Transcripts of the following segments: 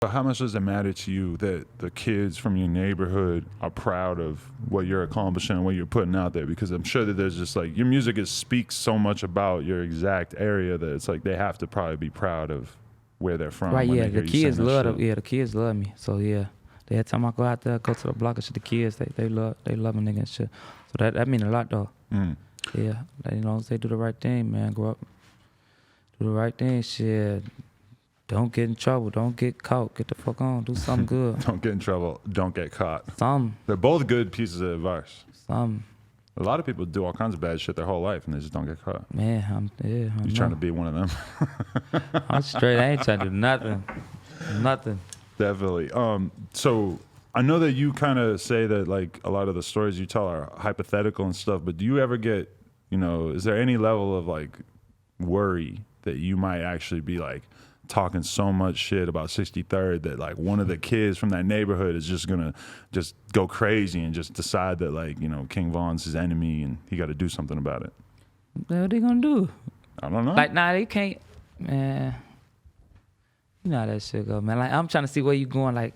But how much does it matter to you that the kids from your neighborhood are proud of what you're accomplishing and what you're putting out there? Because I'm sure that there's just like your music speaks so much about your exact area that it's like they have to probably be proud of where they're from. Right, yeah, the kids love the kids love me. So yeah, every time I go out there, go to the block and shit, the kids they love a nigga and shit. So that mean a lot though. Yeah, you know, they do the right thing, man. Grow up, do the right thing, shit. Don't get in trouble. Don't get caught. Get the fuck on. Do something good. Don't get in trouble. Don't get caught. Something. They're both good pieces of advice. Something. A lot of people do all kinds of bad shit their whole life and they just don't get caught. Man, You're trying to be one of them. I'm straight. I ain't trying to do nothing. Nothing. Definitely. So I know that you kind of say that like a lot of the stories you tell are hypothetical and stuff, but do you ever get, you know, is there any level of like worry that you might actually be like talking so much shit about 63rd that like one of the kids from that neighborhood is just gonna just go crazy and just decide that like, you know, King Von's his enemy and he got to do something about it? What they gonna do? I don't know. Like, nah, they can't, man. You know how that shit go, man. Like, I'm trying to see where you going, like,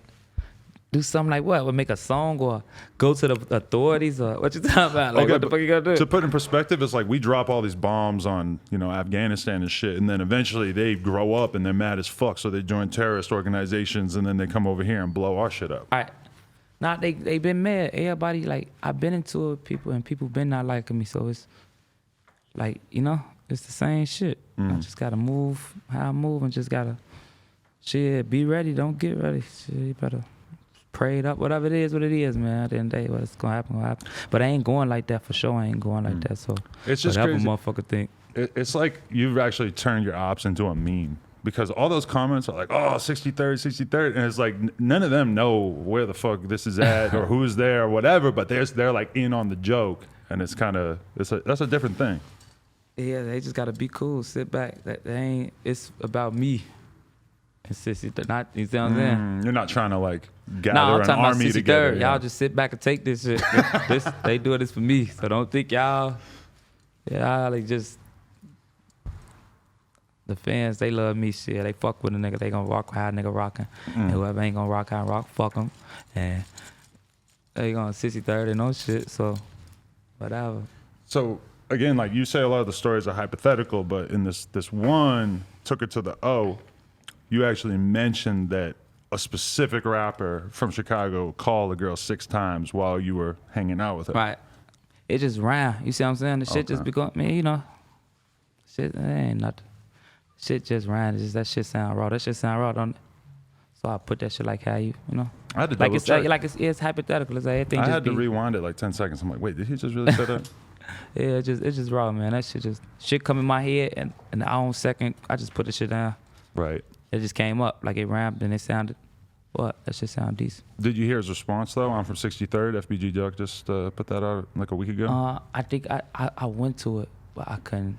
do something like what? Would make a song or go to the authorities or what you talking about? Like, okay, what the fuck you gonna do? To put in perspective, it's like we drop all these bombs on, you know, Afghanistan and shit, and then eventually they grow up and they're mad as fuck, so they join terrorist organizations, and then they come over here and blow our shit up. All right. Nah, they been mad. Everybody, like, I've been into it with people, and people been not liking me, so it's like, you know, it's the same shit. I just gotta move how I move and just gotta, shit, be ready, don't get ready. Shit, you better pray it up, whatever it is, what it is, man. At the end of the day, what's gonna happen. But I ain't going like that for sure. I ain't going like that. So it's just whatever crazy. Motherfucker think. It's like you've actually turned your Opps into a meme because all those comments are like, oh, 63rd, and it's like none of them know where the fuck this is at or who's there or whatever, but they're like in on the joke, and it's kind of that's a different thing. Yeah, they just gotta be cool, sit back. It's about me. And sissy, not, you see what I'm saying? You're not trying to like gather an army together. Y'all just sit back and take this shit. They doing this for me, so don't think y'all like just, the fans, they love me, shit. They fuck with a nigga, they gonna rock how a nigga rocking. And whoever ain't gonna rock how I rock, fuck them. And they gonna 63rd and no shit, so whatever. So again, like you say, a lot of the stories are hypothetical, but in this one, Took It to the O, you actually mentioned that a specific rapper from Chicago called a girl 6 times while you were hanging out with her. Right. It just ran. You see what I'm saying? The shit just become, man, you know, shit, it ain't nothing. Shit just ran. It's just that shit sound raw. That shit sound raw, don't it? So I put that shit like how you know? I had to like double check. Like it's hypothetical. It's like everything I just had to rewind it like 10 seconds. I'm like, wait, did he just really say that? Yeah, it's just raw, man. That shit come in my head, and in the own second, I just put the shit down. Right. It just came up, like it rhymed, and it sounded, what? That shit sound decent. Did you hear his response, though? I'm from 63rd. FBG Duck just put that out like a week ago. I think I went to it, but I couldn't.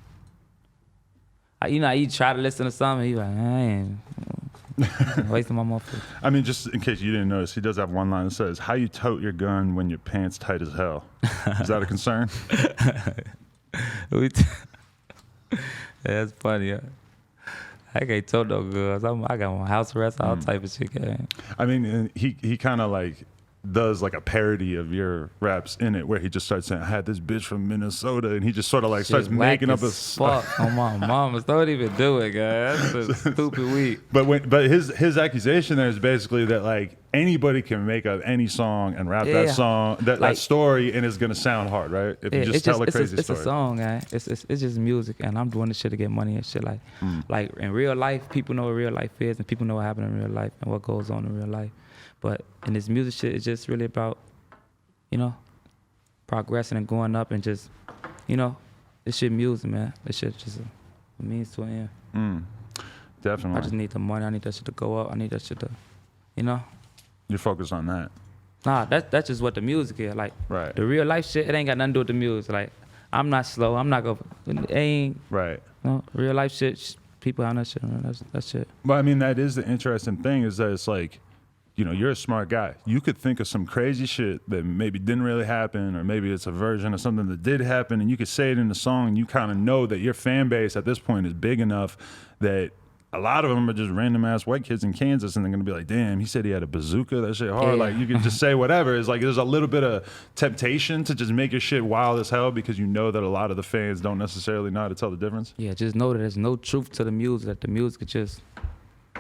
You know, you try to listen to something, you like, I ain't wasting my motherfucker. I mean, just in case you didn't notice, he does have one line that says, how you tote your gun when your pants tight as hell? Is that a concern? That's funny, yeah. I can't tote no guns. I got my house arrest, all type of shit. Man. I mean, he kind of like does like a parody of your raps in it where he just starts saying, I had this bitch from Minnesota, and he just sort of like starts making up a fuck on my mama. Don't even do it, guys. That's a stupid week. But his accusation there is basically that like anybody can make up any song and rap that song, that story, and it's gonna sound hard, right? If you just tell a crazy story. It's a song, guy. It's just music, and I'm doing this shit to get money and shit. Like in real life, people know what real life is, and people know what happened in real life and what goes on in real life. But in this music shit, it's just really about, you know, progressing and going up and just, you know, this shit music, man. This shit just a means to an end. Definitely. I just need the money. I need that shit to go up. I need that shit to, you know. You're focused on that. Nah, that's just what the music is. Like, right. The real life shit, it ain't got nothing to do with the music. Like, I'm not slow. I'm not going to, it ain't. Right. You know, real life shit, people on that shit, man. That's shit. Well, I mean, that is the interesting thing is that it's like, you know, you're a smart guy. You could think of some crazy shit that maybe didn't really happen, or maybe it's a version of something that did happen, and you could say it in the song, and you kind of know that your fan base at this point is big enough that a lot of them are just random ass white kids in Kansas, and they're gonna be like, damn, he said he had a bazooka. That shit hard. Yeah. Like, you can just say whatever. It's like there's a little bit of temptation to just make your shit wild as hell because you know that a lot of the fans don't necessarily know how to tell the difference. Yeah, just know that there's no truth to the music. That the music is just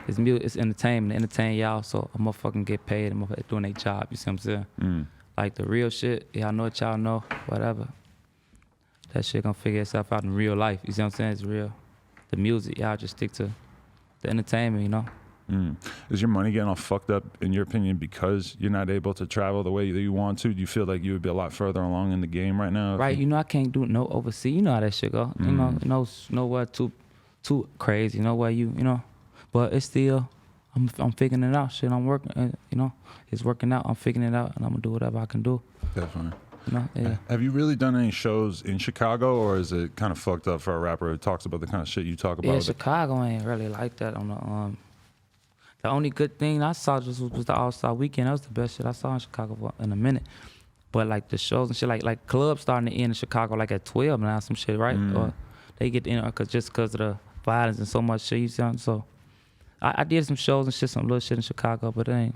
it's entertainment, entertain y'all. So a motherfucking get paid, and motherfucker doing their job. You see what I'm saying? Like the real shit, y'all know what y'all know, whatever. That shit gonna figure itself out in real life. You see what I'm saying? It's real. The music, y'all just stick to the entertainment, you know? Is your money getting all fucked up, in your opinion, because you're not able to travel the way that you want to? Do you feel like you would be a lot further along in the game right now? Right, you know I can't do no overseas. You know how that shit go. You know, nowhere too crazy. Nowhere you know. But it's still, I'm figuring it out. Shit, I'm working. You know, it's working out. I'm figuring it out, and I'm gonna do whatever I can do. Definitely. You know, yeah. Have you really done any shows in Chicago, or is it kind of fucked up for a rapper who talks about the kind of shit you talk about? Yeah, Chicago ain't really like that. On the only good thing I saw just was the All-Star Weekend. That was the best shit I saw in Chicago in a minute. But like the shows and shit, like clubs starting to end in Chicago like at 12 now, some shit, right? Or they get in just because of the violence and so much shit. You see, so I did some shows and shit, some little shit in Chicago, but it ain't.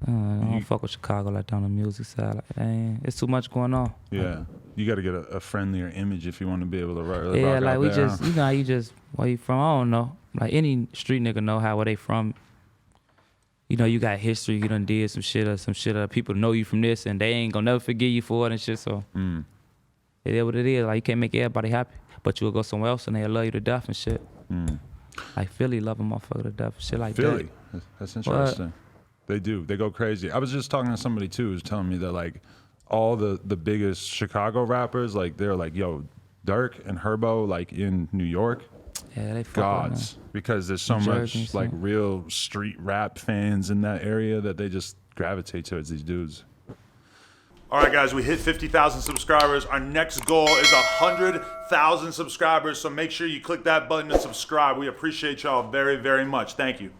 I don't fuck with Chicago like that on the music side. Like, it's too much going on. Yeah, you got to get a friendlier image if you want to be able to really yeah, rock like out we there, just, you know, how you just where you from? I don't know. Like any street nigga know how where they from. You know, you got history. You done did some shit or some shit. People know you from this, and they ain't gonna never forgive you for it and shit. So it is what it is. Like you can't make everybody happy, but you'll go somewhere else and they'll love you to death and shit. Like Philly love a motherfucker to death and shit like Philly. that. That's interesting. They do. They go crazy. I was just talking to somebody too who's telling me that like all the biggest Chicago rappers, like they're like, yo, Dirk and Herbo, like in New York, Yeah, they fuck gods, because there's so Jersey, much like real street rap fans in that area that they just gravitate towards these dudes. All right, guys, we hit 50,000 subscribers. Our next goal is 100,000 subscribers, so make sure you click that button to subscribe. We appreciate y'all very, very much. Thank you.